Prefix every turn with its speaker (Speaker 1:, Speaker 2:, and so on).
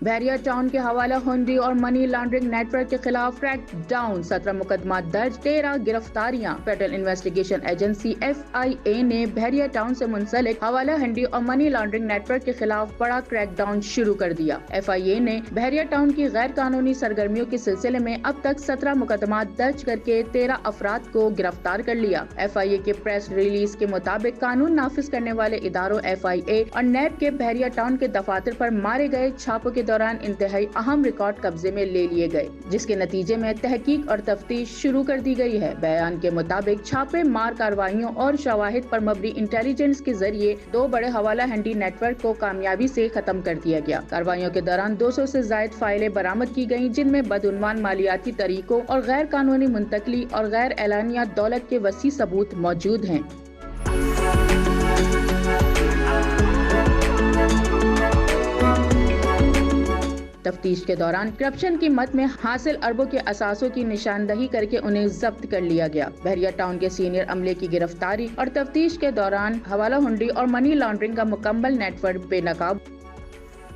Speaker 1: بحریہ ٹاؤن کے حوالہ ہنڈی اور منی لانڈرنگ نیٹ ورک کے خلاف کریک ڈاؤن، 17 مقدمات درج، 13 گرفتاریاں۔ فیڈرل انویسٹیگیشن ایجنسی FIA نے بحریہ ٹاؤن سے منسلک حوالہ ہنڈی اور منی لانڈرنگ نیٹ ورک کے خلاف بڑا کریک ڈاؤن شروع کر دیا۔ FIA نے بحریہ ٹاؤن کی غیر قانونی سرگرمیوں کے سلسلے میں اب تک 17 مقدمات درج کر کے 13 افراد کو گرفتار کر لیا۔ FIA کے پریس ریلیز کے مطابق قانون نافذ کرنے والے اداروں FIA اور نیب کے بحریہ ٹاؤن کے دفاتر پر مارے گئے چھاپوں کے دوران انتہائی اہم ریکارڈ قبضے میں لے لیے گئے، جس کے نتیجے میں تحقیق اور تفتیش شروع کر دی گئی ہے۔ بیان کے مطابق چھاپے مار کارروائیوں اور شواہد پر مبنی انٹیلیجنس کے ذریعے 2 بڑے حوالہ ہنڈی نیٹ ورک کو کامیابی سے ختم کر دیا گیا۔ کارروائیوں کے دوران 200 سے زائد فائلیں برآمد کی گئیں، جن میں بدعنوان مالیاتی طریقوں اور غیر قانونی منتقلی اور غیر اعلانیہ دولت کے وسیع ثبوت موجود ہیں۔ تفتیش کے دوران کرپشن کی مد میں حاصل اربوں کے اثاثوں کی نشاندہی کر کے انہیں ضبط کر لیا گیا۔ بحریہ ٹاؤن کے سینئر عملے کی گرفتاری اور تفتیش کے دوران حوالہ ہنڈی اور منی لانڈرنگ کا مکمل نیٹ ورک بے نقاب